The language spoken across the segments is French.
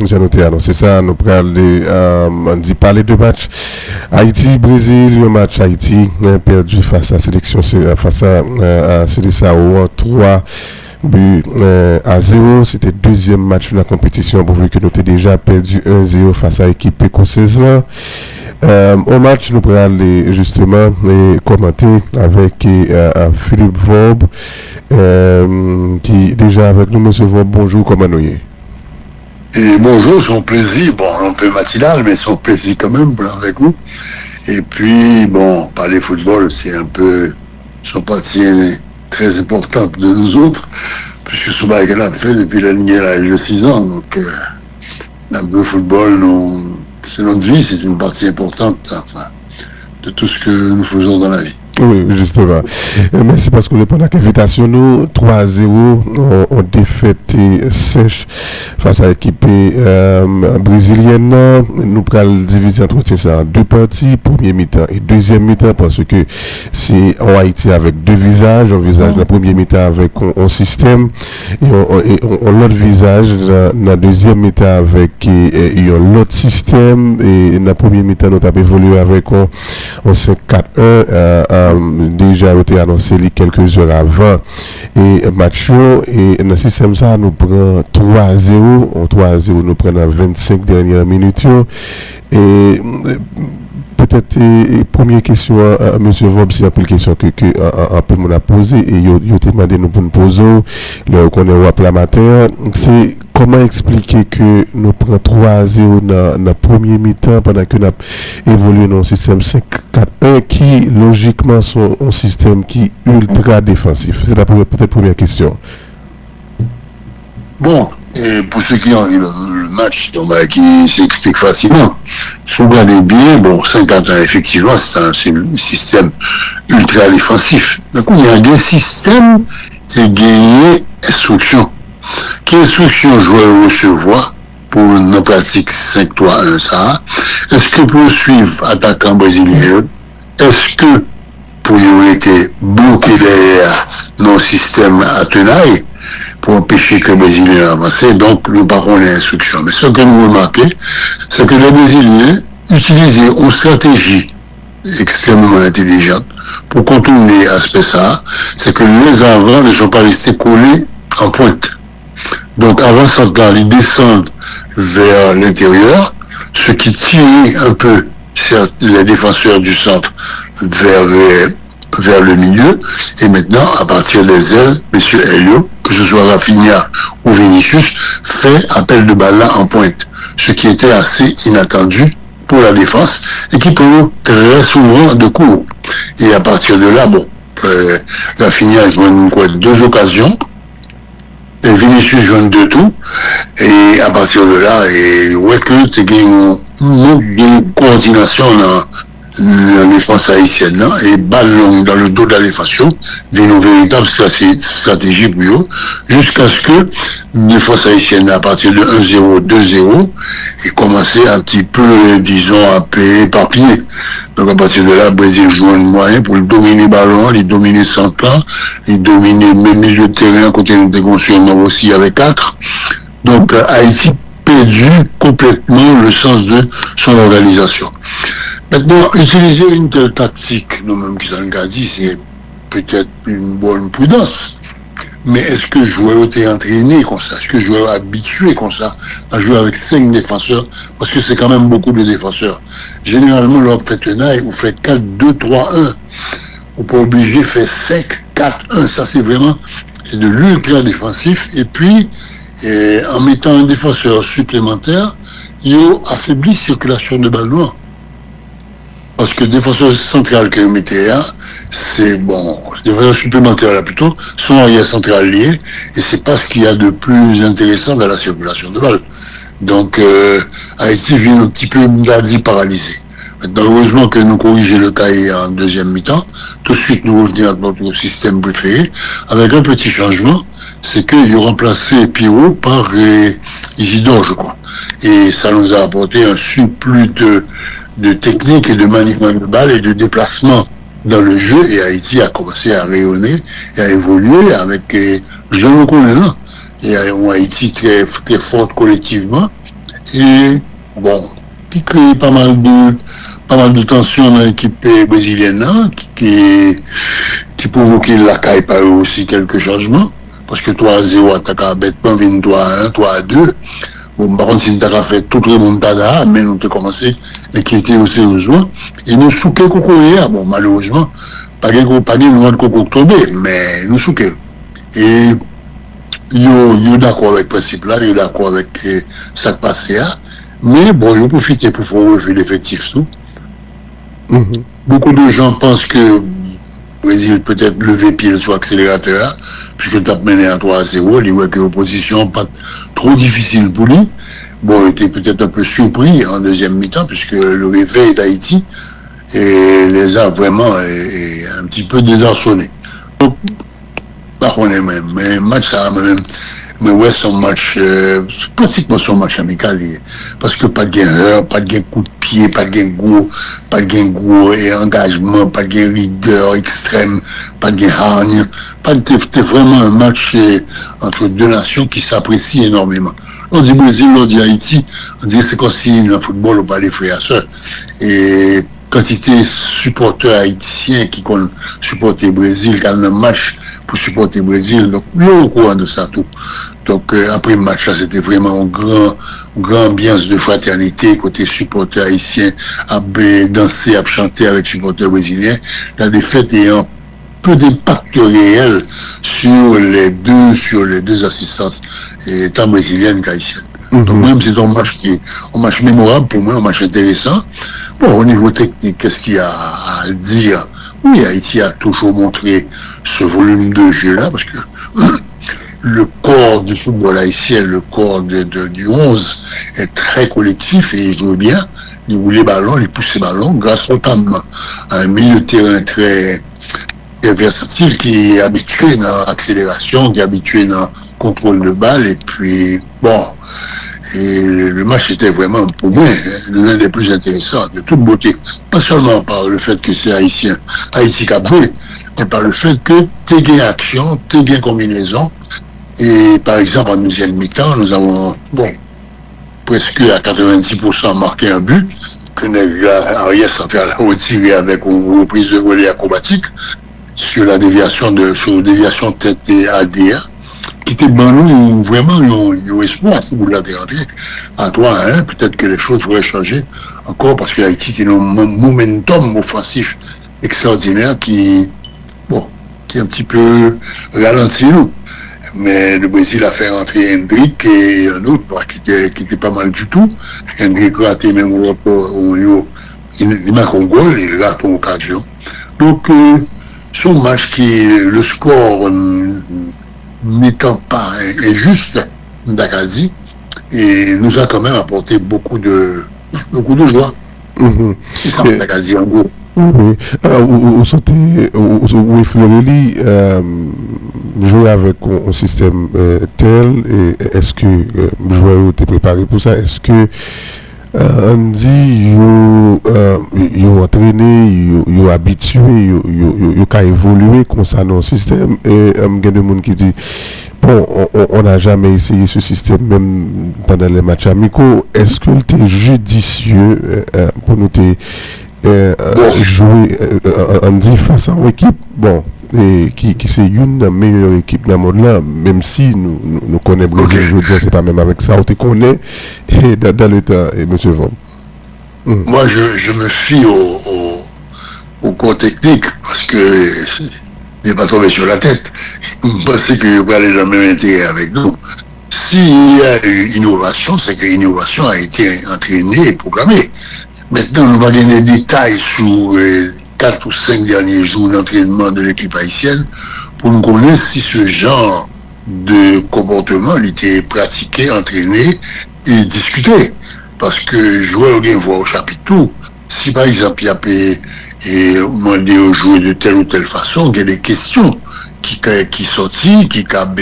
J'ai noté, alors c'est ça, nous on dit parler de match Haïti-Brésil, le match Haïti perdu face à la sélection, face à Célessao 3 buts à 0. C'était le deuxième match de la compétition, pourvu que nous avons déjà perdu 1-0 face à l'équipe écossaise. Au match, nous pourrons aller justement commenter avec Philippe Vaub, qui est déjà avec nous. Monsieur Vaub, bonjour, comment nous y Et bonjour, son plaisir, bon, un peu matinal, mais son plaisir quand même pour avec vous. Et puis, bon, parler football, c'est un peu son partie très importante de nous autres, puisque Souba qu'elle a fait depuis l'âge de 6 ans. Donc, le football, c'est notre vie, c'est une partie importante, enfin, de tout ce que nous faisons dans la vie. Oui, justement. Merci parce que répondre à l'invitation, nous, 3-0, on défaite sèche face à l'équipe brésilienne. Nous prenons diviser entre ça en deux parties, premier mi-temps et deuxième mi-temps, parce que c'est en Haïti avec deux visages, un visage dans le premier mi-temps avec un système, et l'autre visage dans le deuxième mi-temps avec l'autre système, et dans le premier mi-temps, nous avons évolué avec un 5-4-1, déjà été annoncé quelques heures avant et match et dans le système ça nous prend 3-0 nous prenons 25 dernières minutes et peut-être première question monsieur Vob, c'est un peu une question que un peu mon a posé et yo demandé nous pour nous poser le qu'on est la matin, c'est comment expliquer que nous prenons 3-0 dans le premier mi-temps pendant que nous évolué dans un système 5-4-1 qui logiquement sont un système qui est ultra défensif? C'est la peut-être première question. Bon, et pour ceux qui ont vu le match, donc, qui s'explique facilement, si vous regardez bien, bon, 50 ans, effectivement, c'est un système ultra défensif. Donc, il y a des systèmes et des instructions. Quelle instruction joueur recevoir pour une pratique 5-3-1 ça? Est-ce que pour suivre attaquant brésilien, est-ce que pour y être bloqué derrière nos systèmes à tenaille pour empêcher que les Brésiliens avancent? Donc, nous parlons des instructions. Mais ce que nous remarquons, c'est que les Brésiliens utilisaient une stratégie extrêmement intelligente pour contourner l'aspect ça, c'est que les avants ne sont pas restés collés en pointe. Donc, avant central, ils descendent vers l'intérieur, ce qui tire un peu les défenseurs du centre vers le milieu. Et maintenant, à partir des ailes, M. Helio, que ce soit Rafinha ou Vinicius, fait appel de balle là en pointe. Ce qui était assez inattendu pour la défense et qui prend très souvent de court. Et à partir de là, bon, Rafinha joue deux occasions. Et Vinicius joue de tout. Et à partir de là, ouais que tu as une coordination dans la défense haïtienne et ballon dans le dos de la défense, d'une véritable stratégie pour eux, jusqu'à ce que la défense haïtienne, à partir de 1-0, 2-0, ait commencé un petit peu, disons, à éparpiller. Donc à partir de là, le Brésil joue un moyen pour dominer le ballon, il dominer central, il dominer même milieu de terrain, côté de construction aussi avec 4. Donc Haïti perdu complètement le sens de son organisation. Maintenant, utiliser une telle tactique, nous-mêmes qui s'en dit, c'est peut-être une bonne prudence. Mais est-ce que le joueur était entraîné comme ça? Est-ce que le joueur est habitué comme ça à jouer avec 5 défenseurs? Parce que c'est quand même beaucoup de défenseurs. Généralement, l'on fait tenaille, on fait 4-2-3-1. On peut obliger de faire 5-4-1. Ça, c'est vraiment de l'ultra défensif. Et puis, en mettant un défenseur supplémentaire, il affaiblit la circulation de ballon. Parce que le défenseur central que vous mettez là, c'est bon, défenseur supplémentaire là plutôt, sont arrière central liés, et c'est pas ce qu'il y a de plus intéressant dans la circulation de balles. Donc, Haïti vient un petit peu paralysé. Maintenant, heureusement que nous corrigeons le cahier en deuxième mi-temps. Tout de suite, nous revenons à notre système préféré, avec un petit changement, c'est qu'ils ont remplacé Pirot par Isidore, je crois. Et ça nous a apporté un surplus de technique et de maniement de balle et de déplacement dans le jeu, et Haïti a commencé à rayonner et à évoluer avec Jean-Luc Connaît là. Et Haïti très, très forte collectivement, Et bon, qui crée pas mal de tensions dans l'équipe brésilienne, hein, qui provoquait la caille par eux aussi quelques changements. Parce que 3-0, t'as bêtement 3-1, 3-2. Bon, par contre, si t'as fait tout le monde tada, mais nous t'as commencé à inquiéter aussi aux joueurs. Et nous souquons coco hier, bon, malheureusement, pas de noix de coco tombé, mais nous souquons. Et, yo d'accord avec le principe là, yo d'accord avec ça qui passe là. Mais bon, yo profite pour faire revue l'effectif tout. Beaucoup de gens pensent que le Brésil peut-être lever pied sur l'accélérateur, puisque tu as mené à 3-0, il voit que l'opposition pas trop difficile pour lui. Bon, il était peut-être un peu surpris en deuxième mi-temps, puisque le réveil d'Haïti les a vraiment un petit peu désarçonnés. Donc, par contre, mais match ça, mais ouais, son match, pratiquement son match amical, parce que pas de gain, pas de gain coup de pied, pas de gain gros et engagement, pas de gain rigueur extrême, pas de gain hargne, c'était vraiment un match entre deux nations qui s'apprécient énormément. On dit Brésil, on dit Haïti, on dit c'est comme si dans le football on parlait frères et sœurs. Et quantité supporters haïtiens qui supportent le Brésil, qui ont un match pour supporter le Brésil, donc nous sommes au courant de ça tout. Donc après le match, c'était vraiment une grande ambiance de fraternité, côté supporters haïtiens, à danser, à chanter avec supporters brésiliens. La défaite ayant peu d'impact réel sur les deux assistances, tant brésiliennes qu'haïtiennes. Donc même c'est un match mémorable pour moi, un match intéressant. Bon, au niveau technique, qu'est-ce qu'il y a à dire? Oui, Haïti a toujours montré ce volume de jeu-là, parce que le corps du football haïtien, le corps du 11 est très collectif et il joue bien. Il roule les ballons, il pousse les ballons, grâce notamment à un milieu de terrain très versatile qui est habitué dans l'accélération, qui est habitué dans le contrôle de balle, et puis, bon, et le match était vraiment, pour moi, l'un des plus intéressants, de toute beauté. Pas seulement par le fait que c'est Haïti qui a joué, mais par le fait que t'es gain action, t'es gain combinaison. Et par exemple, en deuxième mi-temps, nous avons, bon, presque à 90% marqué un but, que Ariès sans faire la retirer avec une reprise de relais acrobatique sur la déviation tête et ADR. Qui était bon, vraiment, il y a espoir si vous l'avez rentré à 3-1, peut-être que les choses pourraient changer encore parce que Haïti est un momentum offensif extraordinaire qui est un petit peu ralenti nous. Mais le Brésil a fait rentrer Hendrick et un autre qui était pas mal du tout. Hendrick a raté même au rapport il marque un goal, il rate une occasion. Donc, son match le score n'étant pas injuste, Dakadi, et nous a quand même apporté beaucoup de joie. C'est ça, Dakadi, en gros. Oui. Oui, Fleury, jouer avec un système tel, et est-ce que le joueur était préparé pour ça? Est-ce que on dit yo entraîné, yo habitué, yo ka évolué concernant le système, et il y a des gens qui disent bon, on n'a jamais essayé ce système même pendant les matchs amicaux. Est-ce que c'était judicieux pour nous jouer on dit face à une équipe et qui c'est une des meilleures équipes dans le monde là, même si nous connaissons Brésil, je veux dire, c'est pas même avec ça, on te connaît et dans le temps, et monsieur Vom. Moi, je me fie au corps technique parce que je n'ai pas tombé sur la tête. Je pensais que je vais aller dans le même intérêt avec nous. S'il y a une innovation, c'est que l'innovation a été entraînée et programmée. Maintenant, on va donner des détails sur 4 ou 5 derniers jours d'entraînement de l'équipe haïtienne pour nous connaître si ce genre de comportement était pratiqué, entraîné et discuté. Parce que joueur bien voit au chapitre, si par exemple il y a demandé aux joueurs de telle ou telle façon, il y a des questions qui sortent, qui cabent,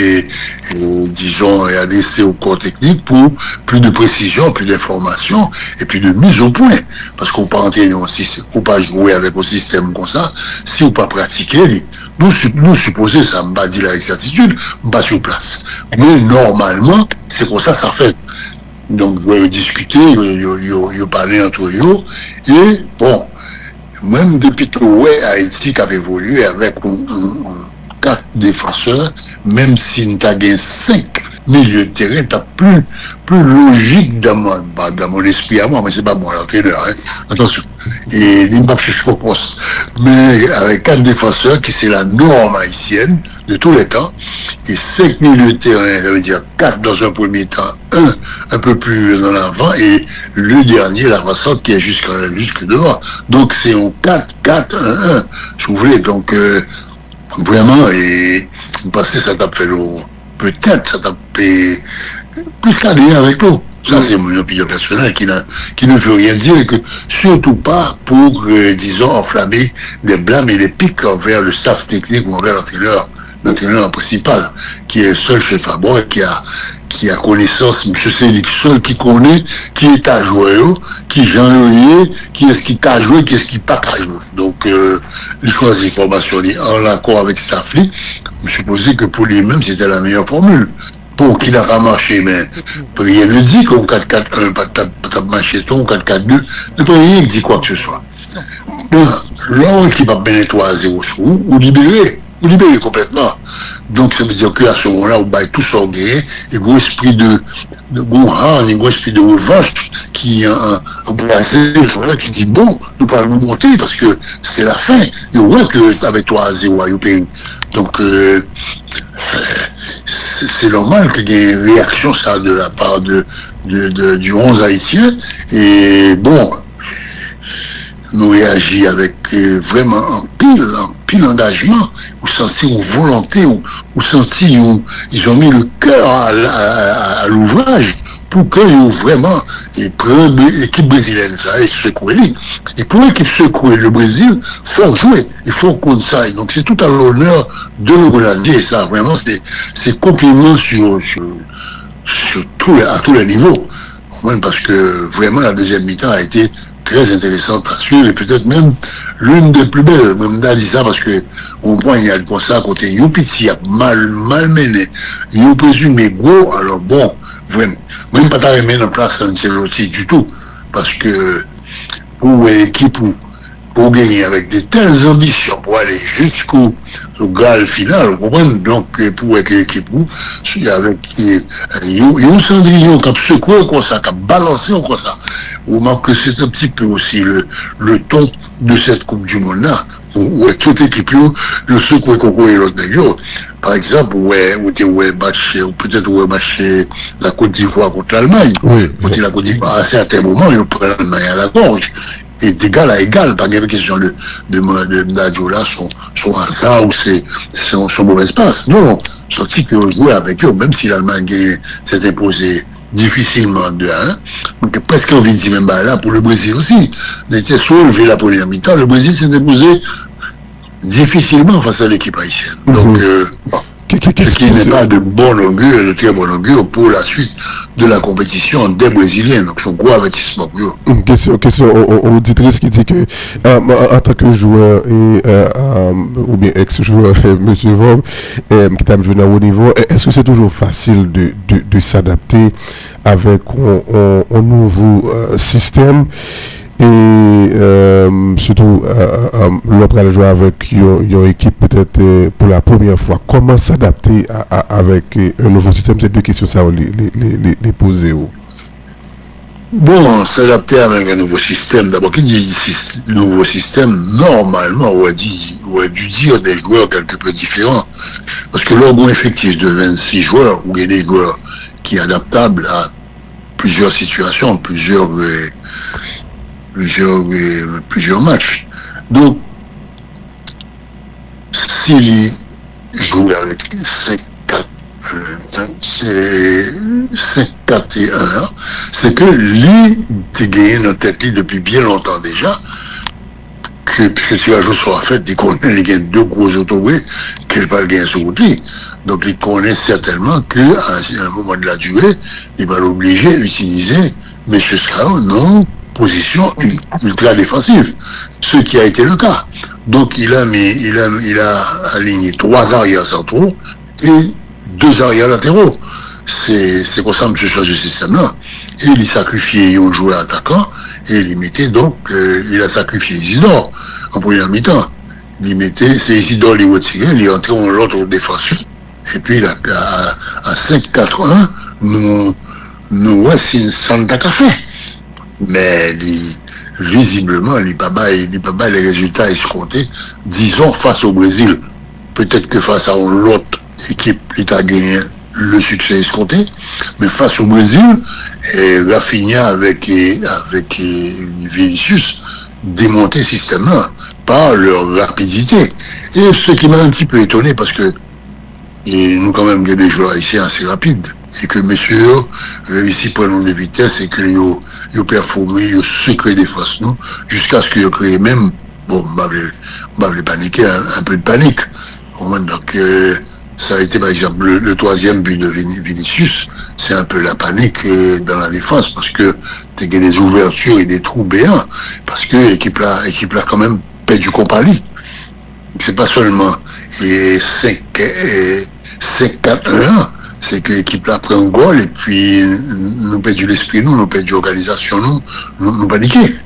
disons, adressées au corps technique pour plus de précision, plus d'information et plus de mise au point. Parce qu'on peut entraîner aussi, ou pas jouer avec un système comme ça, si on pas pratiquer, nous supposer, ça me pas dit la certitude, pas sur place. Mais normalement, c'est pour ça fait. Donc, ils discuter, ils parler entre eux. Et, bon, même depuis que Haïti qui a évolué avec quatre défenseurs, même si nous avons gagné 5 milieux de terrain, tu plus logique dans mon esprit à moi, mais c'est pas moi l'entraîneur, hein. Attention. Et il m'a fait chaud poste. Mais avec 4 défenseurs, qui c'est la norme haïtienne de tous les temps, et 5 milieux de terrain, ça veut dire 4 dans un premier temps, un peu plus dans l'avant, et le dernier, la façade qui est jusque devant. Donc c'est un 4-4-1-1, si vous voulez. Donc, vraiment, et parce que ça t'a fait peut-être ça t'a fait plus qu'à lien avec nous. Ça, c'est mon opinion personnelle qui ne veut rien dire et que surtout pas pour, disons, enflammer des blâmes et des pics envers le staff technique ou envers l'entraîneur principal, qui est seul chef à bord et qui a connaissance, M. Célic seul qui connaît, qui est à jouer, qui j'en ai, qui est-ce qui t'a joué, qui est-ce qui pas qu'à jouer. Donc, les choix d'information en accord avec staff, je supposais que pour lui-même, c'était la meilleure formule. Pour qu'il n'a pas marché, mais rien ne dit qu'au 4-4-1, pas de marché ton 4-4-2, ne peut rien dit quoi que ce soit. L'homme qui va bien 3-0 ou libérer complètement. Donc ça veut dire qu'à ce moment-là, on baille tout son gain, et gros esprit de gros esprit de revanche qui embrasé le joueur qui dit bon, nous pouvons vous monter parce que c'est la fin. Et ouais que avec 3-0 à pays. Donc c'est normal qu'il y ait une réaction ça de la part du 11 haïtien. Et bon, nous réagit avec vraiment un pile engagement, ou sentir une volonté, ou sentir ils ont mis le cœur à l'ouvrage pour que vraiment l'équipe brésilienne ça et secouer. Et pour l'équipe secouer le Brésil, faut jouer, il faut qu'on ça. Donc c'est tout à l'honneur de nos Hollandais, ça vraiment c'est compliment à tous les niveaux. Parce que vraiment la deuxième mi-temps a été très intéressante à suivre et peut-être même l'une des plus belles. Même là, dit ça parce que au point il y a le constat à côté Youpiti a mal mené, you présumé gros, alors bon, vraiment, même pas t'arriver en place Ancelotti du tout, parce que pour l'équipe pour gagner avec de telles ambitions, pour aller jusqu'au Graal final, vous comprenez? Donc, pour l'équipe, avec un Cendrillon qui a secoué comme ça, qui a balancé comme ça, vous remarquez que c'est un petit peu aussi le ton de cette Coupe du Monde-là, où toute équipe, le secoué Coco et l'autre d'ailleurs. Par exemple, peut-être match la Côte d'Ivoire contre l'Allemagne. Oui. Contre la Côte d'Ivoire, à certains moments, ils prennent l'Allemagne à la gorge. Et d'égal à égal, pas de question de Nadio là, son hasard ou son mauvais passe. Non, sorti que jouer avec eux, même si l'Allemagne s'est imposée difficilement de 1, donc presque envie de dire même là pour le Brésil aussi. Il était soulevé la première mi-temps, le Brésil s'est imposé difficilement face à l'équipe haïtienne. Donc, ce qui n'est pas de bon augure, de très bon augure pour la suite de la compétition des Brésiliens. Donc, c'est un gros avertissement pour eux. Question aux auditrices qui dit que, en tant que joueur ou bien ex-joueur, M. Vob, qui t'a joué à haut niveau, est-ce que c'est toujours facile de s'adapter avec un nouveau système? Et surtout l'autre jouer avec une équipe peut-être pour la première fois, comment s'adapter avec un nouveau système? C'est deux questions ça les poser. Bon, s'adapter avec un nouveau système, d'abord qui dit nouveau système, normalement on a dû dire des joueurs quelque peu différents, parce que l'orgon effectif de 26 joueurs, ou il y a des joueurs qui sont adaptables à plusieurs situations, plusieurs matchs. Donc, s'il joue avec 5-4 et 1, c'est que lui, t'es gagné dans tête depuis bien longtemps déjà, puisque si la chose sera faite, il connaît les deux gros autoroutes qu'il va le gagner sur lui. Donc, il connaît certainement qu'à un moment de la durée, il va l'obliger à utiliser M. Scao, non position ultra défensive, ce qui a été le cas. Donc il a aligné 3 arrières centraux et 2 arrières latéraux. C'est comme ça que je choisis ce système-là. et il sacrifiait un joueur attaquant, et il mettait donc, il a sacrifié Isidore en première mi-temps. Il mettait, c'est Isidore qui retirait, il est entré en l'autre défenseur, et puis à 5-4-1, nous c'est une Santa Café. Mais visiblement, il n'y a pas les résultats escomptés, disons, face au Brésil. Peut-être que face à l'autre équipe, il a gagné le succès escompté, mais face au Brésil, Rafinha avec Vinicius démonté systématiquement par leur rapidité. Et ce qui m'a un petit peu étonné, parce que nous quand même des joueurs ici assez rapides, et que messieurs réussi pour nous de vitesse et que ils ont performé, ils ont secret des forces, nous, jusqu'à ce qu'ils ont créé même, bon, m'avait paniqué, un peu de panique. Donc, ça a été par exemple le troisième but de Vinicius, c'est un peu la panique dans la défense, parce que t'as des ouvertures et des trous béants, parce que l'équipe là quand même perdu compagnie. C'est pas seulement 5-4-1, c'est que l'équipe là prend un goal et puis nous perdu l'esprit, nous perdu l'organisation, nous paniquer.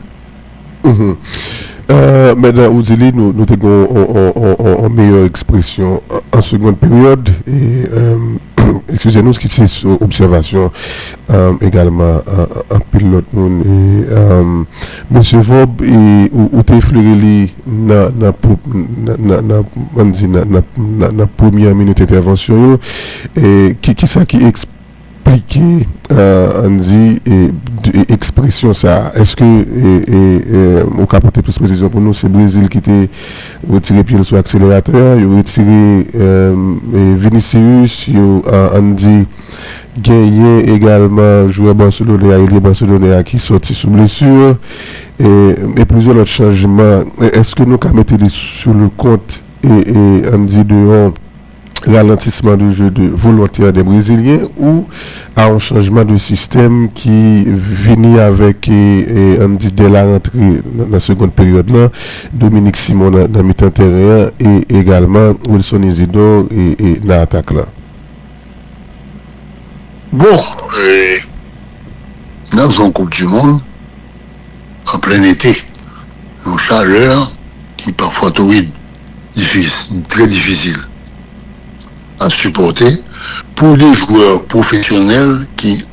Maintenant, Ouzili, nous avons en meilleure expression en seconde période. Et excusez-nous, ce qui c'est sur observation également en pilote. Monsieur Vob, où t'es fleuré na première minute d'intervention, et qui ça qui explique Andy expression ça, est-ce que au cas pour plus précision pour nous, c'est Brésil qui était retiré pied sur accélérateur, il a retiré Vinicius, Andy gagné également joueur Barcelone qui sorti sous blessure et plusieurs autres changements. Est-ce que nous pouvons mettre sur le compte et Andy dehors ralentissement de jeu de volontaire des Brésiliens ou à un changement de système qui venait avec on dit dès la rentrée dans la seconde période là, Dominique Simon dans mi-temps terrain et également Wilson Isidore et dans l'attaque là. Bon, nous jouons Coupe du Monde en plein été, une chaleur qui parfois torride, difficile, très difficile à supporter pour des joueurs professionnels qui,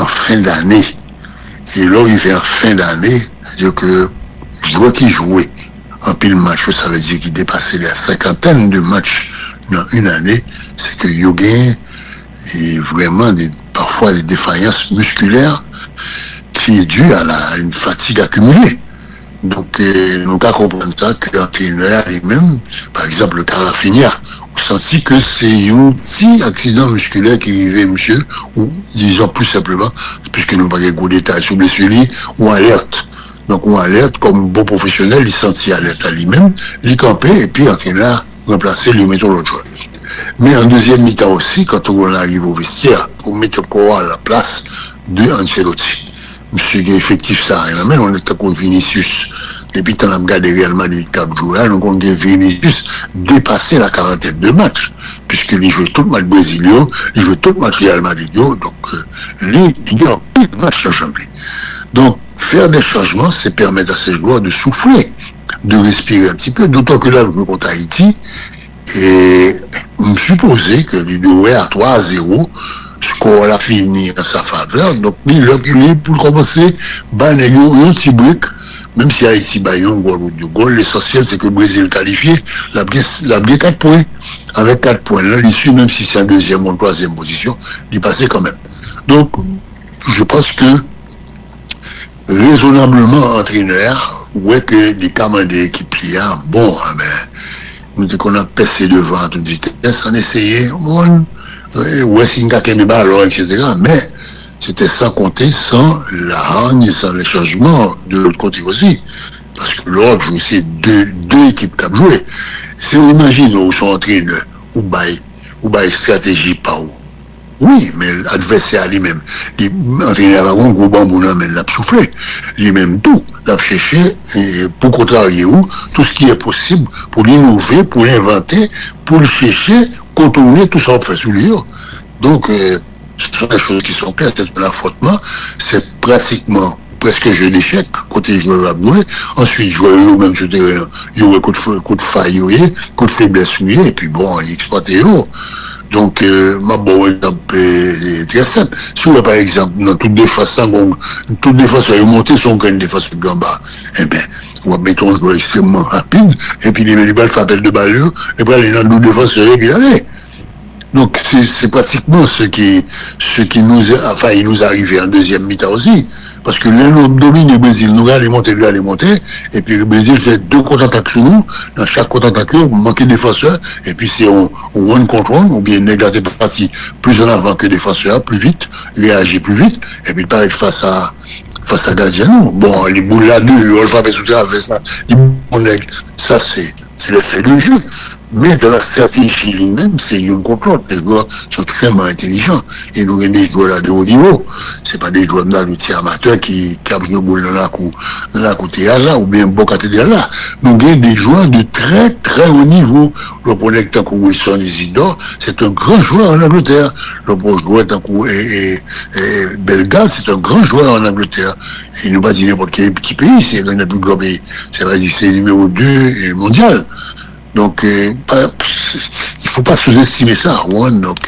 en fin d'année, et là, il fait en fin d'année, c'est-à-dire que joueurs qui jouaient en pile match, ça veut dire qu'ils dépassaient la cinquantaine de matchs dans une année, c'est que ils ont gagné et vraiment parfois des défaillances musculaires qui est due à une fatigue accumulée. Donc, nous avons compris ça que l'entraîneur lui-même, par exemple le Rafinha, on senti que c'est un petit accident musculaire qui arrivait, monsieur, ou disons plus simplement, puisque nous n'avons pas de gros détails sur blessure, ou alerte. Donc, on alerte comme bon professionnel, il sentit alerte à lui-même, il campait, et puis l'entraîneur remplaçait, lui mettait l'autre joueur. Mais en deuxième mi-temps aussi, quand on arrive au vestiaire, on met encore à la place de Ancelotti. Monsieur qui est effectif ça, mais on est comme Vinicius. Depuis qu'on a regardé Real Madrid 4 jours, donc on a Vinicius dépasser la quarantaine de matchs, puisqu'il joue tout le match brésilien, il joue tout le match Real Madrid, donc lui, il a plus de matchs dans le championnat. Donc, faire des changements, c'est permettre à ces joueurs de souffler, de respirer un petit peu, d'autant que là, je joue contre Haïti, et on supposait que les deux à 3-0, score a fini en sa faveur, donc lui, pour commencer, un petit brick, même si Haïti a un goal, l'essentiel c'est que le Brésil qualifié, la bien 4 points. Avec 4 points, là, l'issue, même si c'est en deuxième ou en troisième position, il passait quand même. Donc, je pense que, raisonnablement, entraîneur, ouais que des commandes d'équipe là, bon, nous disons qu'on a percé devant à toute vitesse, on essayait, ouais, c'est une caquette de ballon, etc. Mais c'était sans compter, sans la hargne, sans les changements de l'autre côté aussi. Parce que l'autre, c'est deux équipes qui ont joué. Si vous imaginez où sont entraîneurs, ou bail stratégie pas où. Oui, mais l'adversaire lui-même, l'entraîneur a un gros bambou, mais il a soufflé. Lui-même tout, l'a cherché, pour contrarier où, tout ce qui est possible, pour l'innover, pour l'inventer, pour le chercher, contourner tout ça en fait sous lui. Donc, Ce sont des choses qui sont claires, c'est un affrontement, c'est pratiquement presque jeu d'échec, côté joueur à jouer, ensuite joueur eux-mêmes sur le terrain, il y a coup de faille, coup de faiblesse, et puis bon, il exploite eux. Donc, ma bon exemple est très simple. Si vous par exemple, dans toute défense, toute défense, il monter son grain de défense de Gamba, eh bien, on va mettre un joueur extrêmement rapide, et puis les balles fait appel de balle, et puis aller dans le défenseur, et puis aller. Donc, c'est pratiquement ce qui il nous arrivait en deuxième mi-temps aussi. Parce que l'un domine le Brésil, nous allons monter, et puis le Brésil fait 2 contre-attaques sur nous. Dans chaque contre-attaque, on manque de défenseur, et puis c'est on one contre one, ou bien négatif parti plus en avant que défenseur, plus vite, réagit plus vite, et puis il paraît face à Gaziano. Bon, les boules là, on le fait sous terre, fait ça. Ça, c'est l'effet du jeu. Mais dans la stratégie lui-même, c'est une contre l'autre. Les joueurs sont extrêmement intelligents. Et nous avons des joueurs là de haut niveau. C'est pas des joueurs là de amateurs qui capent le boule dans la côté là, ou bien bon côté là. Nous avons des joueurs de très très haut niveau. Le premier tant que Wilson Isidore, c'est un grand joueur en Angleterre. Le bon joueur tant que Belga, c'est un grand joueur en Angleterre. Et nous pas dire n'importe quel petit pays, c'est dans le plus grand pays. C'est le numéro 2 mondial. Donc, il faut pas sous-estimer ça, Juan. Donc,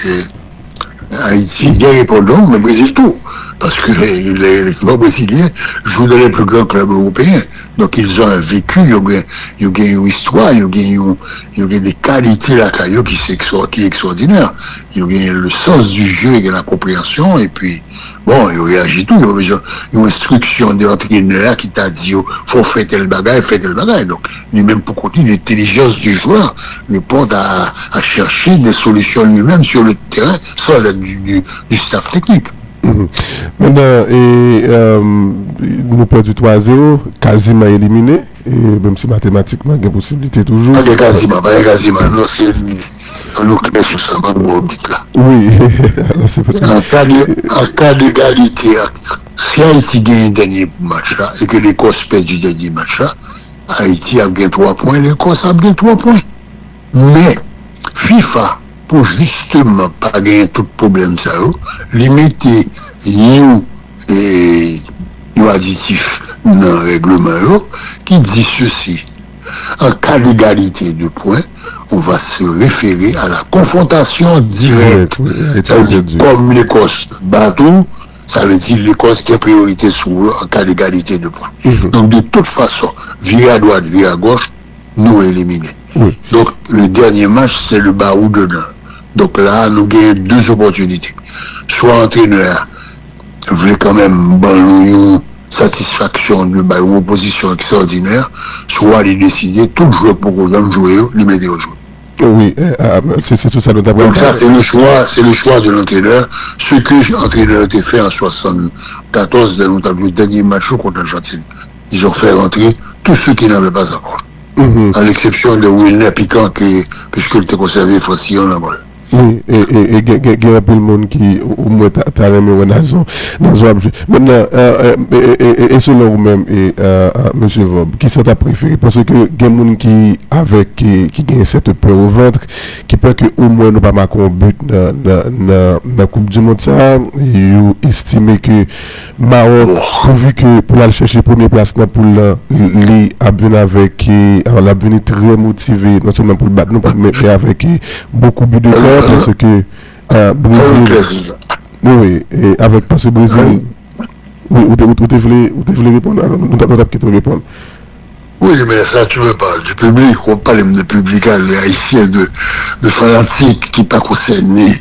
Haïti, bien répondant, mais Brésil tout. Parce que les joueurs brésiliens jouent dans les plus grands clubs européens. Donc, ils ont un vécu, ils ont une histoire, ils ont des qualités là, qui est extraordinaire. Ils ont le sens du jeu et la compréhension, et puis, bon, ils réagissent tout. Ils ont une instruction de l'entraîneur qui t'a dit, faut faire tel bagage. Donc, lui-même, pour continuer l'intelligence du joueur, lui porte à chercher des solutions lui-même sur le terrain, sans l'aide du staff technique. Maintenant, nous perdu 3-0, quasiment éliminé, et même si mathématiquement, il y a possibilité toujours. Pas quasiment, non, c'est nous qui sur ça, là. Oui, alors c'est parce que. En cas d'égalité, si Haïti gagne le dernier match là, et que l'Écosse perd du dernier match là, Haïti a gagné 3 points, l'Écosse a gagné 3 points. Mais, FIFA, pour justement pas gagner tout problème ça, limiter nos additifs dans le règlement qui dit ceci. En cas d'égalité de points, on va se référer à la confrontation directe. C'est-à-dire, comme l'Écosse bateau, ça veut dire l'Écosse qui a priorité sur eux en cas d'égalité de points. Donc, de toute façon, virer à droite, virer à gauche, nous éliminer. Donc, le dernier match, c'est le barou de Nord. Donc là, nous gagnons 2 opportunités. Soit l'entraîneur voulait quand même une satisfaction de une opposition extraordinaire, soit il décider tout joueur pour qu'on jouer, les mettre au jeu. Oui, c'est tout ça notamment. Donc ça, c'est le choix de l'entraîneur. Ce que l'entraîneur a fait en 74, dans le dernier match contre l'Argentine. Ils ont fait rentrer tous ceux qui n'avaient pas encore. À l'exception de Wilner Piquant, puisqu'il était conservé Francillon la balle. Oui, et il y a un peu de monde qui, au moins, t'as remis Nazo. Maintenant, et selon vous-même, M. Vob, qui sont ta préféré? Parce que il y a des gens qui gagnent cette peur au ventre, qui peur que au moins nous pas marquer un but dans la Coupe du Monde, ça, ils estiment que Maroc, vu que pour aller chercher première place dans poule, il a venu avec, alors, venu très motivé, non seulement pour le battre, mais avec beaucoup de buts de cœur. Parce que Brésil, oui, et avec parce que Brésil, oui, vous voulez répondre, nous t'avons qui te répondre. Oui, mais ça, tu veux parler du public, on parle de public haïtien, de fanatiques qui pas concernés,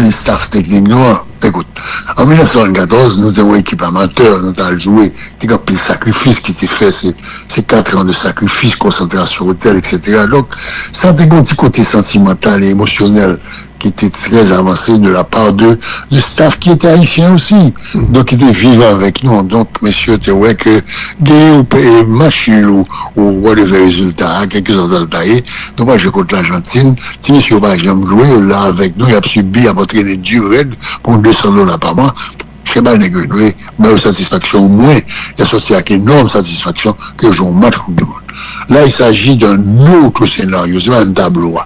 les staff techniques, non. Écoute, en 1994, nous avons une équipe amateur, nous avons joué, il y a des sacrifices qui étaient faits, c'est 4 ans de sacrifices, concentration hôtel, etc. Donc, ça a un petit côté sentimental et émotionnel qui était très avancé de la part de staff qui était haïtien aussi. Donc, qui était vivant avec nous. Donc, messieurs, tu vois que gagner ou match ou voir des résultats, quelques ans dans le taillé. Donc, moi, je compte l'Argentine. Si monsieur n'a jamais joué, là, avec nous, il a subi à entraîner du raid pour $200 par mois. sais pas, que jouer, mais satisfaction au moins, il a sorti avec énorme satisfaction que jouer un match Coupe du Monde. Là, il s'agit d'un autre scénario, c'est pas un tableau.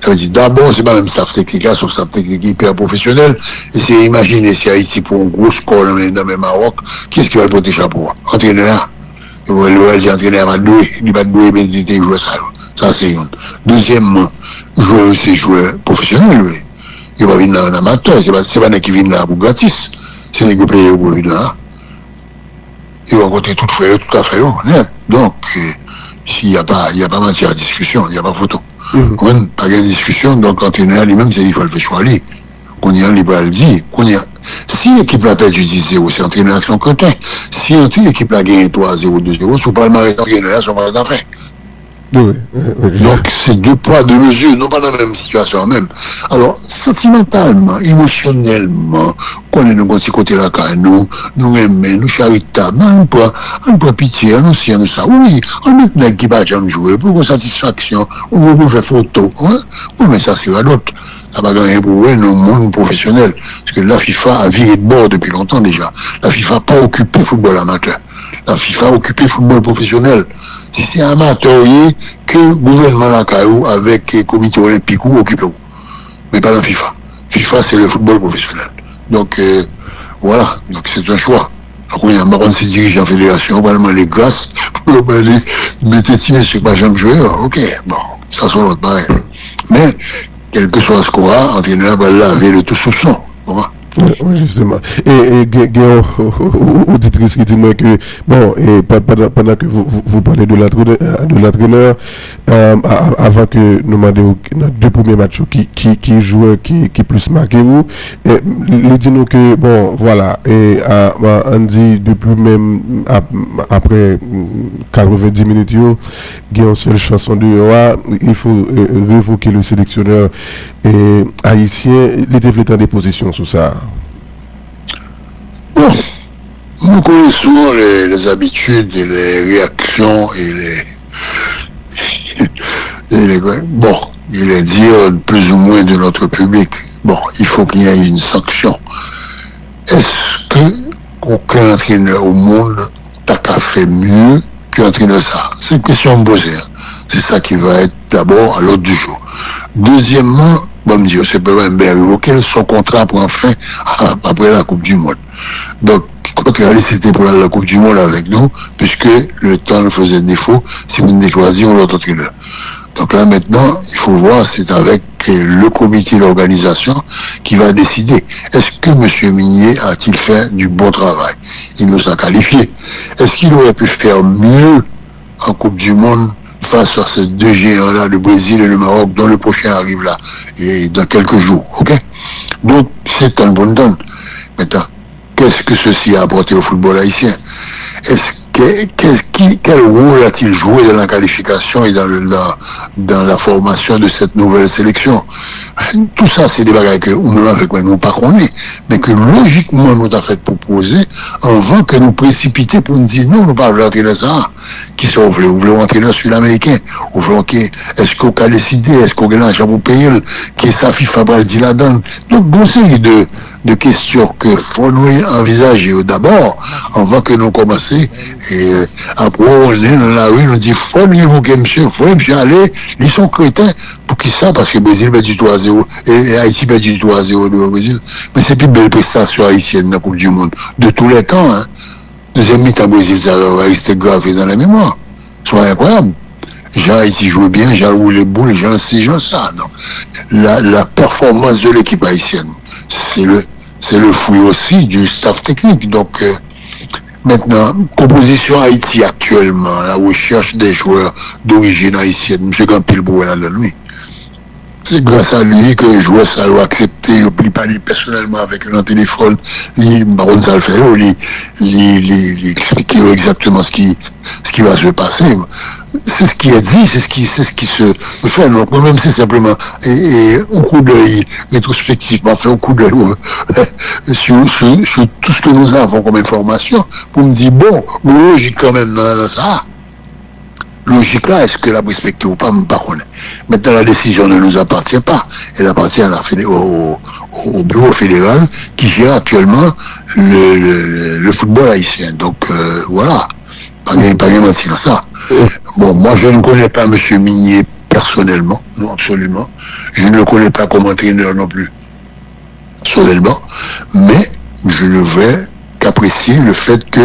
Ça veut dire, d'abord, c'est pas même staff technique, sauf staff technique hyper professionnel, et c'est imaginer si Haïti pour un gros score dans le Maroc, qu'est-ce qui va le porter chapeau? Entraîneur. Le entraîneur va douer, il va douer, mais il jouer ça. Ça, c'est une. Deuxièmement, joueur, c'est joueur professionnel, lui. Il va venir en amateur, c'est pas qui vient là pour gratis. C'est les qui payent pour venir là. Il va rencontrer tout frère, tout à fait. Donc, s'il n'y a pas matière à discussion, il n'y a pas photo. Pas de discussion, donc l'entraîneur lui-même, c'est il faut le faire choisir. Qu'on y a un libre à le dire. Si l'équipe l'a perdu 10-0, c'est entraîneur avec son côté. Si l'équipe l'a gagné 3-0, 2-0, c'est pas le mari d'entraîneur, c'est pas d'affaire. Donc, c'est deux poids, deux mesures, non pas dans la même situation même. Alors, sentimentalement, émotionnellement, qu'on est de notre côté là, nous aimons, nous charitables, on peut pitié, nous si, nous ça. Oui, on est des qui va jamais jouer, pour satisfaction, on peut faire photo, hein? Oui, mais ça, c'est à d'autres. Ça va gagner pour eux, dans le monde professionnel. Parce que la FIFA a viré de bord depuis longtemps déjà. La FIFA n'a pas occupé football amateur. La FIFA a occupé football professionnel. Si c'est amateur, que le gouvernement Lakaou avec le comité olympique ou occupé. Mais pas la FIFA. FIFA, c'est le football professionnel. Donc, voilà. Donc, c'est un choix. Donc, il y a un baron de dirigeants en fédération, vraiment les grâces, pour les métiers, je sais pas, j'aime jouer. Ok, bon, ça sera l'autre pareil. Mais, quel que soit ce qu'on a, entraîneur va laver le tout soupçon. Oui, justement. Et Guillaume, auditrice qui dit moi que, bon, et pendant que vous parlez de l'entraîneur, avant que nous demandions nos deux premiers matchs qui jouent, qui plus marqué vous, il dit nous que, bon, voilà, et on dit depuis même après 90 minutes, il y a une seule chanson de il faut révoquer le sélectionneur haïtien, il développe des positions sur ça. Bon, nous connaissons les habitudes et les réactions bon, il est dire plus ou moins de notre public. Bon, il faut qu'il y ait une sanction. Est-ce que aucun entraîneur au monde n'a qu'à faire mieux qu'entraîneur ça? C'est une question de poser. C'est ça qui va être d'abord à l'ordre du jour. Deuxièmement, bon, me dire, c'est pas même révoquer son contrat pour fin après la Coupe du Monde. Donc, c'était pour la Coupe du Monde avec nous, puisque le temps nous faisait défaut si vous ne choisir l'autre entraîneur. Donc là, maintenant, il faut voir, c'est avec le comité d'organisation qui va décider. Est-ce que M. Migné a-t-il fait du bon travail? Il nous a qualifiés. Est-ce qu'il aurait pu faire mieux en Coupe du Monde face à ces deux géants-là, le Brésil et le Maroc, dont le prochain arrive là, et dans quelques jours, ok? Donc, c'est un bon donne. Maintenant, qu'est-ce que ceci a apporté au football haïtien? Quel rôle a-t-il joué dans la qualification et dans la formation de cette nouvelle sélection? Tout ça, c'est des bagages que nous avec nous pas connaît, mais que logiquement nous a fait proposer avant que nous précipiter pour nous dire non, nous pas voulons entraîner ça. Qui sont vous voulez entraîner sud-américain? Vous voulez est-ce qu'on a décidé, est-ce qu'on a l'argent pour payer, qui est sa FIFA va le dire là-dedans? Donc, bon, série de questions que faut nous envisager d'abord avant que nous commencions. Et après, on est dans la rue, on dit faut nous évoquer monsieur aller, ils sont crétins. Pour qui ça? Parce que le Brésil va du 3-0 et Haïti va du 3-0 de Brésil. Mais c'est plus belle prestation haïtienne dans la Coupe du Monde. De tous les temps, hein. Deuxième mi-temps Brésil, ça va rester gravé dans la mémoire. C'est incroyable. Jean Haïti joue bien, Jean roule les boules, Jean ci, Jean ça. Non. La performance de l'équipe haïtienne, c'est le fruit aussi du staff technique. Donc, maintenant, composition Haïti actuellement, la recherche des joueurs d'origine haïtienne, M. Gampil Boué là lui. C'est grâce à lui que les joueurs ça a accepté, il ne parler personnellement avec un téléphone, il baron ça le fait, il explique exactement ce qui va se passer. C'est ce qui est dit, c'est ce qui se fait. Donc moi-même c'est simplement et au coup d'œil rétrospectivement, fait au coup d'œil sur tout ce que nous avons comme information pour me dire bon, logique quand même dans ça. logique là, est-ce que la respecte ou pas, par contre. Maintenant, la décision ne nous appartient pas. Elle appartient à au bureau fédéral qui gère actuellement le football haïtien. Donc, voilà. Pas de mentir dans ça. Bon, moi, je ne connais pas M. Minier personnellement. Non, absolument. Je ne le connais pas comme entraîneur non plus. Personnellement. Mais, je ne vais qu'apprécier le fait que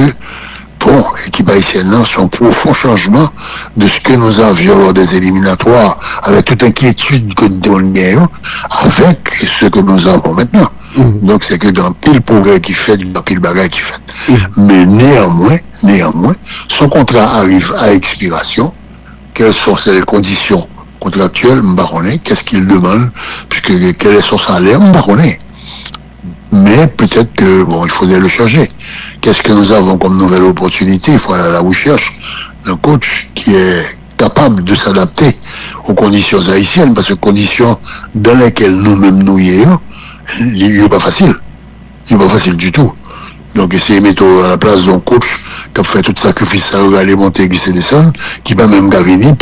bon, l'équipe haïtienne sont profond changement de ce que nous avions lors des éliminatoires, avec toute inquiétude que nous avons, avec ce que nous avons maintenant. Donc c'est que dans pile progrès qui fait, dans pile bagage qui fait. Mais néanmoins, son contrat arrive à expiration. Quelles sont les conditions contractuelles, m'baronné, qu'est-ce qu'il demande, puisque quel est son salaire, m'baronné. Mais peut-être que, bon, il faudrait le changer. Qu'est-ce que nous avons comme nouvelle opportunité? Il faut aller à la recherche d'un coach qui est capable de s'adapter aux conditions haïtiennes, parce que conditions dans lesquelles nous-mêmes nous y sommes, il n'est pas facile. Il n'est pas facile du tout. Donc, essayer de mettre à la place d'un coach qui a fait tout sacrifice à aller monter, glisser, descendre, qui n'a même pas venir,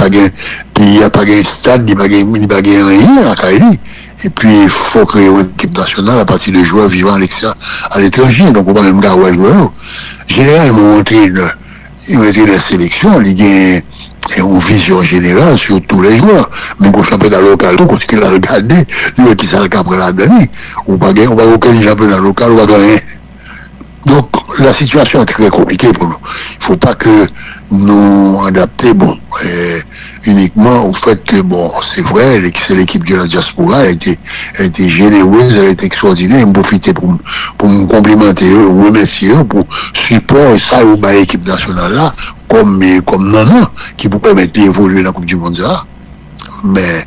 il n'y a pas de stade, il n'y a pas de rien à Kaili. Et puis, il faut créer une équipe nationale à partir de joueurs vivant à l'étranger. Donc, on va même garder joueurs. Généralement, il a la sélection, il y a une vision générale sur tous les joueurs. Même au championnat local, tout ce qu'il a regardé, lui qui s'est après la dernière. On va aucun championnat local, on va gagner. Donc, la situation est très compliquée pour nous. Il ne faut pas que nous adaptions, uniquement au fait que, bon, c'est vrai, c'est l'équipe de la diaspora, elle a été généreuse, elle a été extraordinaire, elle m'a profité pour me complimenter, remercier, pour support, et ça, au bas l'équipe nationale là, comme Nana, qui vous permettre d'évoluer dans la Coupe du Monde là. Mais,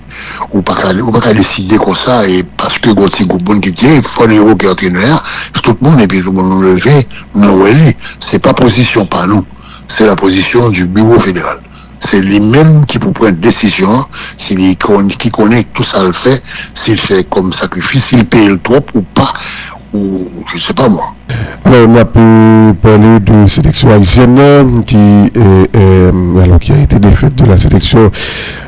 ou pas qu'à décider comme ça, et parce que quand c'est bon qui tient, il faut un héros qui est entraîneur, tout le monde, et puis tout le monde nous lever, nous relire. C'est pas position par nous. C'est la position du bureau fédéral. C'est lui-même qui peut prendre une décision, qui connaît tout ça le fait, s'il fait comme sacrifice, s'il paye le trop ou pas, ou je sais pas moi. Alors, on a pu parler de sélection haïtienne qui a été défaite de la sélection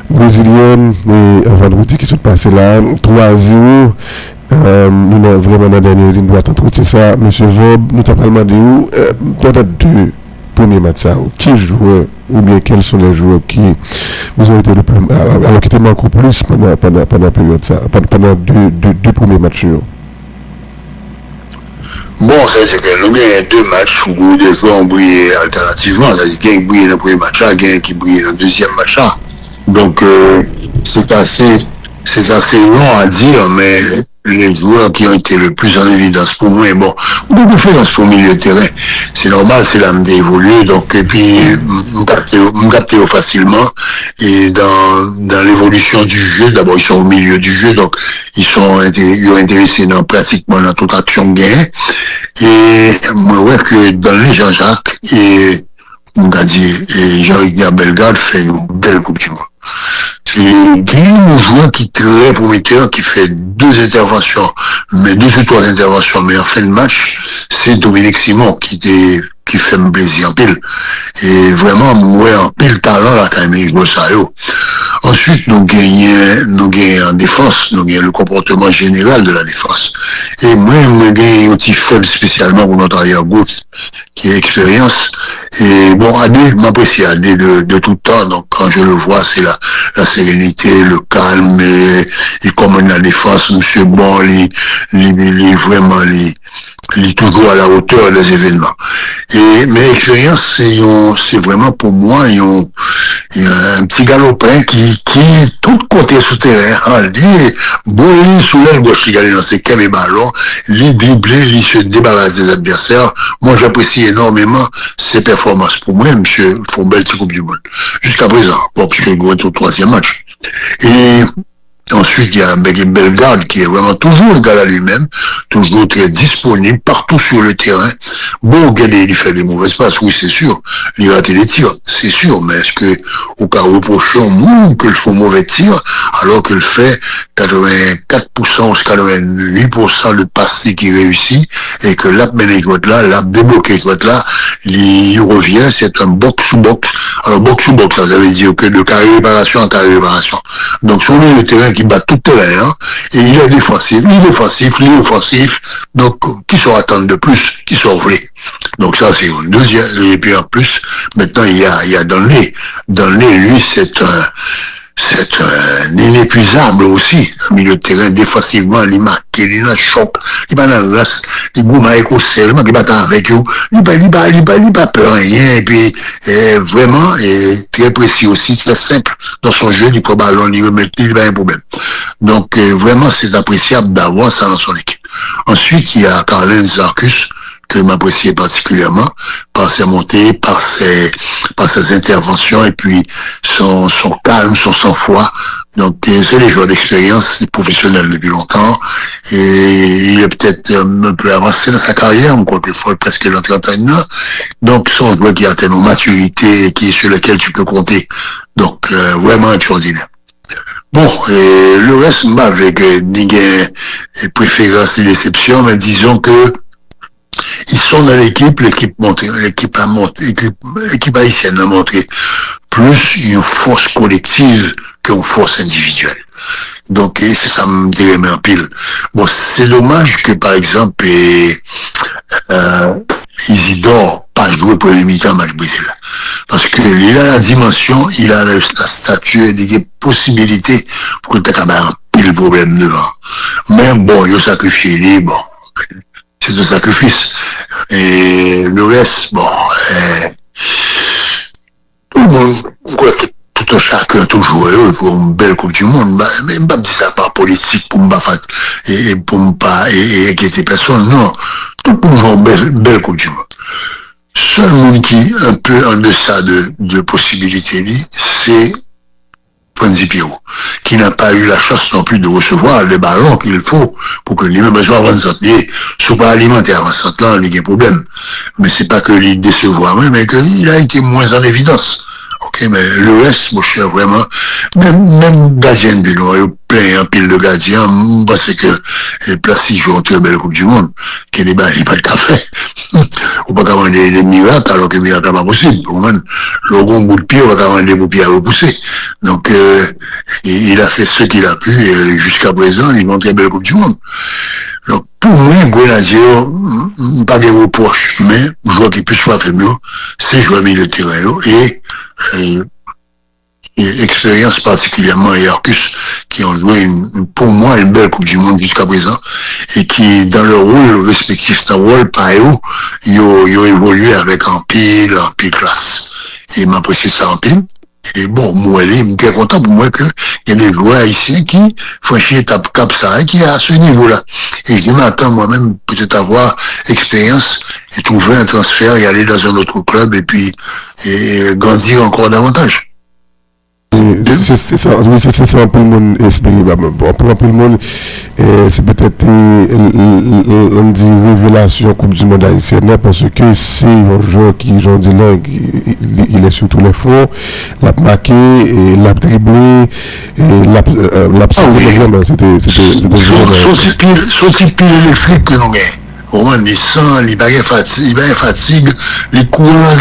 brésilienne et vendredi qui s'est passé là 3-0. Nous avons vraiment dans la dernière ligne droite entretien ça. Monsieur Job, nous t'avons demandé où pendant deux premiers matchs, qui jouait ou bien quels sont les joueurs qui vous ont été le plus alors qui étaient encore plus pendant la période ça, pendant deux premiers matchs. Bon, c'est que nous avons deux matchs où des joueurs ont brillé alternativement. C'est-à-dire qu'il y a qui brille dans le premier match, il y a qui brille dans le deuxième match. Donc, c'est assez long à dire, mais les joueurs qui ont été le plus en évidence pour moi, bon, beaucoup de choses au milieu de terrain. C'est normal, c'est l'âme d'évoluer, donc, et puis, me capter facilement. Et dans l'évolution du jeu, d'abord, ils sont au milieu du jeu, donc, ils sont intéressés pratiquement dans toute action gain. Et, moi, ouais, que dans les Jean-Jacques, et Jean-Yves Bellegarde fait une belle Coupe du Monde. C'est un joueur qui est très prometteur, qui fait deux ou trois interventions, mais en fin de match, c'est Dominique Simon qui fait me plaisir en pile. Et vraiment, moi, en pile talent, là, quand même, il joue ça, yo. Ensuite, nous gagnons en défense, nous gagnons le comportement général de la défense. Et moi, je gagne un petit faible spécialement pour notre arrière-gauche, qui est expérience. Et bon, Adé, m'apprécie Adé de tout temps, donc quand je le vois, c'est la sérénité, le calme, et il commande la défense, monsieur Bon, il est toujours à la hauteur des événements. Et mes expériences, c'est vraiment pour moi, il y a un petit galopin qui tout côté souterrain, il sous l'aile gauche, il gagne dans ses câbles et ballons, il dribble, il se débarrasse des adversaires. Moi, j'apprécie énormément ses performances. Pour moi, monsieur, faut une belle petite Coupe du Monde. Jusqu'à présent. Bon, puisque il est au troisième match. Et, Ensuite, il y a Bellegarde qui est vraiment toujours égal à lui-même, toujours très disponible partout sur le terrain. Bon, regardez, il fait des mauvaises passes, oui, c'est sûr. Il rate des tirs, c'est sûr. Mais est-ce que, au cas reprochant mou qu'il faut mauvais tir, alors qu'il fait 84% ou 88% de passes qui réussit, et que l'app là, l'app débloqué là, il revient, c'est un box-to-box. Alors, box-to-box, ça veut dire que de carré réparation en carré réparation. Donc, sur le terrain qui bat tout terrain, hein, et il est défensif, il est offensif, donc, qui s'en attendre de plus, qui s'en voulait. Donc, ça, c'est une deuxième, et puis en plus, maintenant, il y a Danley. Danley, lui, c'est un inépuisable aussi, au milieu de terrain, défensivement, il marque, il a chope, il va dans le reste, il goûte avec écossais, il va avec eux, il pas peur rien, et puis, vraiment, très précis aussi, très simple dans son jeu, il prend ballon, il remet, il va un problème. Donc, vraiment, c'est appréciable d'avoir ça dans son équipe. Ensuite, il y a Carlen Zarkus, que m'appréciait particulièrement par ses montées, par ses interventions et puis son calme, son sang-froid. Donc c'est des joueurs d'expérience, professionnels depuis longtemps et il est peut-être un peu avancé dans sa carrière, on croit qu'il faut presque la trentaine ans. Donc c'est un joueur qui atteint une maturité et qui sur lequel tu peux compter. Donc vraiment extraordinaire. Bon, le reste, avec des préférences et déceptions, mais disons que ils sont dans l'équipe haïtienne a montré plus une force collective qu'une force individuelle. Donc, c'est ça me dirait en pile. Bon, c'est dommage que, par exemple, Isidore pas joué pour les mi-temps match Brésil. Parce que il a la dimension, il a la stature et des possibilités pour que tu aies un pile problème devant. Mais bon, il a sacrifié, bon. C'est un sacrifice. Et le reste, bon, tout le monde, tout un chacun, toujours heureux pour une belle Coupe du Monde. Mais je ne dis ça par politique pour ne pas inquiéter personne. Non, tout le monde joue une belle Coupe du Monde. Seul monde qui est un peu en deçà de possibilités, c'est Franzi Pierrot, qui n'a pas eu la chance non plus de recevoir les ballons qu'il faut pour que lui-même besoin avant-centre. Soit pas alimentaire avant-centre, là, il y a un problème. Mais c'est pas que il décevoir, mais qu'il a été moins en évidence. Ok, mais le reste, mon cher, vraiment, même gardien de nous, plein en pile de gardiens, parce que les places jouent une très belle Coupe du Monde, qui n'est pas de café. Ou pas commander des miracles, alors que miracle n'est pas possible. Le bon bout de pied, on va commander des pieds à repousser. Donc, il a fait ce qu'il a pu, et jusqu'à présent, il montre une belle Coupe du Monde. Donc, pour moi, Grenadier, pas des reproches, mais joueur qui peut soit fait mieux, c'est jouer milieu de terrain, et expérience particulièrement et Arcus qui ont joué pour moi une belle Coupe du Monde jusqu'à présent et qui dans leur rôle respectif dans le rôle par eux ils ont évolué avec un pile classe et m'apprécie ça en pile et bon moi je suis très content pour moi que il y a des joueurs haïtiens qui franchissent étape cap ça et qui est à ce niveau là et je m'attends moi-même peut-être avoir expérience et trouver un transfert et aller dans un autre club et puis grandir encore davantage. C'est ça, oui, c'est ça, un peu le monde espéré. Pour un peu le monde, c'est peut-être, on dit, révélation Coupe du Monde haïtienne, parce que c'est un joueur qui, j'en dis là, il est sur tous les fronts, l'a marqué, l'a dribblé, l'a vraiment, c'était vraiment. Son pile électrique que nous gagnons. Au moins, il sent, il va fatigue, les courants,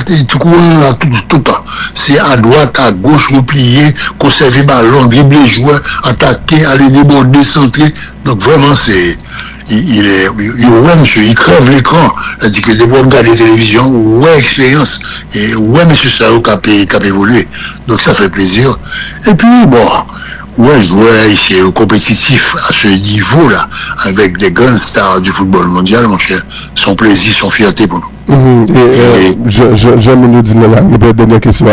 tout le temps. C'est à droite, à gauche, replié, conserver ballon, dribbler joueur, attaquer, aller déborder, centrer. Donc vraiment, il crève l'écran. C'est-à-dire que des fois, regarder la télévision, ouais, expérience, et ouais, monsieur Sao qui a évolué. Donc ça fait plaisir. Et puis, bon, ouais, joueur ici compétitif à ce niveau-là, avec des grandes stars du football mondial, mon cher, son plaisir, son fierté pour nous. J'aime nous dire la dernière question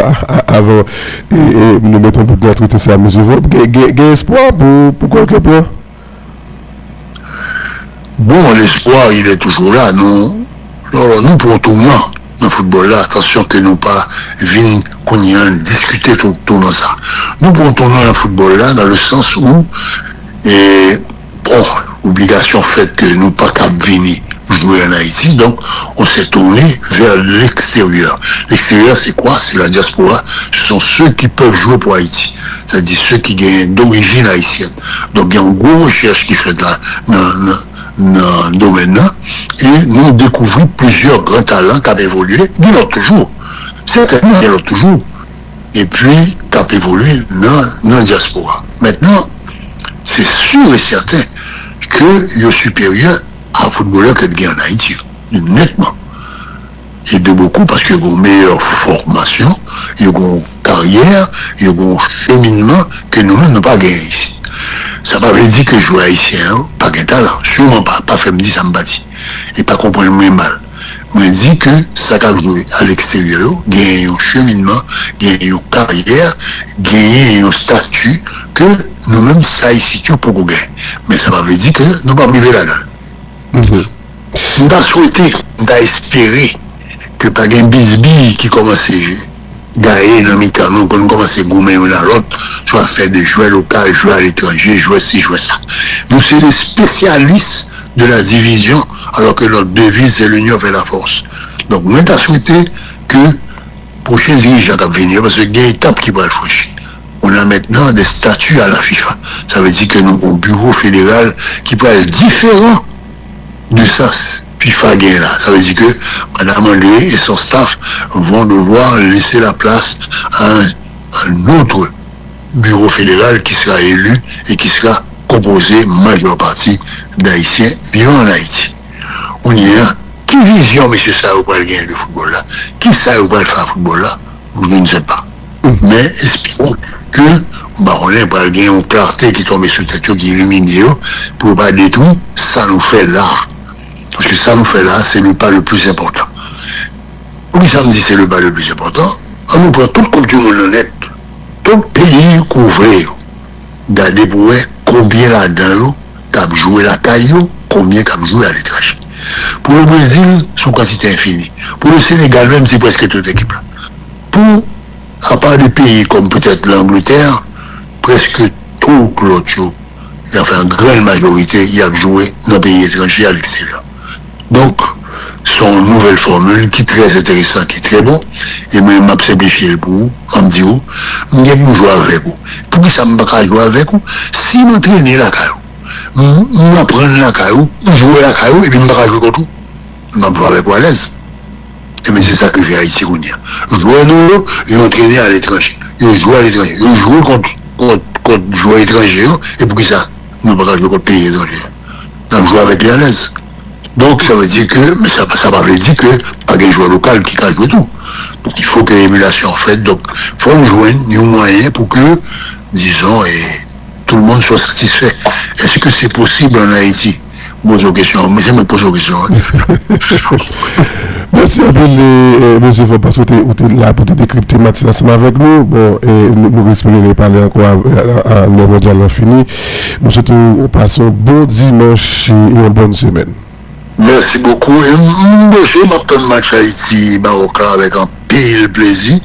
avant, et nous mettons pour nous traiter ça à mesure. Quel espoir pour quelque point? Bon, l'espoir, il est toujours là. Nous pour un tournoi, dans le football là, attention que nous pas venir qu'on y a discuter tout dans ça. Nous pouvons tourner dans le football là dans le sens où obligation faite que nous pas qu'à venir jouer en Haïti, donc on s'est tourné vers l'extérieur. L'extérieur, c'est quoi? C'est la diaspora. Ce sont ceux qui peuvent jouer pour Haïti, c'est-à-dire ceux qui gagnent d'origine haïtienne. Donc il y a une grosse recherche qui fait dans le domaine-là, et nous découvrons plusieurs grands talents qui ont évolué, il y en a toujours, certainement il y en a toujours, et puis qui ont évolué dans la diaspora. Maintenant, c'est sûr et certain qu'il est supérieur à un footballeur que de gagne en Haïti, nettement. Et de beaucoup parce qu'il y a une meilleure formation, il y a une carrière, il y a un cheminement que nous-mêmes n'avons pas gagné ici. Ça ne veut pas dire que je joue haïtien, pas de talent, sûrement pas fait me dire ça me bâtit. Et pas comprendre moins mal. Je me dis que ça a joué à l'extérieur, gagner un cheminement, gagner une carrière, gagner un statut que nous-mêmes, ça ici, pour qu'on gagne. Mais ça veut dire que nous ne pas arriver là-dedans. Nous avons souhaité, nous avons espéré que par un bisbille qui commence à gagner dans mes temps, nous commençons à gommer l'un à l'autre, soit faire des jouets locaux, jouer à l'étranger, jouer ci, jouer ça. Nous sommes des spécialistes de la division, alors que notre devise c'est l'union fait la force. Donc nous avons souhaité que prochains dirigeants qui venir, parce qu'il y a une étape qui va le franchir. On a maintenant des statuts à la FIFA. Ça veut dire que nous avons un bureau fédéral qui peut être différent du SAS FIFA gain là. Ça veut dire que Mme André et son staff vont devoir laisser la place à un autre bureau fédéral qui sera élu et qui sera composé majeure partie d'Haïtiens vivant en Haïti. On y a qui vision, M. Sao, pour le gagner le football là? Qui Sao pour le faire le football là? Je ne sais pas. Mais espérons que on est pour gagner une clarté qui tombe sur cette qui illumine pour pas détruire, ça nous fait là. Parce que ça nous fait là, c'est le pas le plus important. Oui, ça me dit c'est le pas le plus important. On nous prend toute coupe du monde honnête, tout pays couvert, d'aller pour voir combien là-dedans, t'as joué la caillou, combien t'as joué à l'étranger. Pour le Brésil, son quantité infinie. Pour le Sénégal, même, c'est presque toute l'équipe là. Pour, à part des pays comme peut-être l'Angleterre, presque tout l'autre, enfin, une grande majorité, il a joué dans les pays étrangers à l'extérieur. Donc, son nouvelle formule qui est très intéressante, qui est très bon, et moi, m'a simplifié pour vous, on me dit, je vais jouer avec vous. Pour que ça ne me pas jouer avec vous, si je m'entraîne la caillou, je prends la caillou, jouer la caillou, et puis je ne vais pas jouer contre tout. Je vais jouer avec vous à l'aise. Et mais c'est ça que j'ai à Haïti, jouer nous, et entraîner à l'étranger. Je joue à l'étranger. Je joue contre joueurs étrangers, et pour que ça, je ne vais pas jouer contre pays étrangers. Je joue avec lui à l'aise. Donc ça veut dire que, mais ça veut dire que pas des joueurs locaux qui peuvent jouer tout. Donc il faut que l'émulation faite, donc il faut jouer un moyen pour que, disons, tout le monde soit satisfait. Est-ce que c'est possible en Haïti? Pose aux questions, mais c'est me pose aux questions. Merci à vous, monsieur Faux, que vous êtes là pour décrypter Mathieu ensemble avec nous. Bon, et nous espérons parler encore à le mondial fini. Nous souhaitons passer un bon dimanche et une bonne semaine. Merci beaucoup. Et je m'attends match Haïti-Maroc avec un pile plaisir.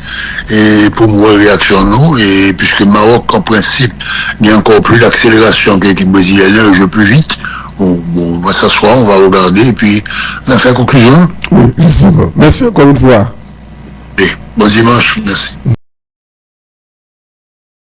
Et pour moi, réaction nous. Et puisque Maroc, en principe, il y a encore plus d'accélération que l'équipe brésilienne, elle joue plus vite. Bon, on va s'asseoir, on va regarder et puis on va faire conclusion. Oui, justement. Merci encore une fois. Et bon dimanche, merci.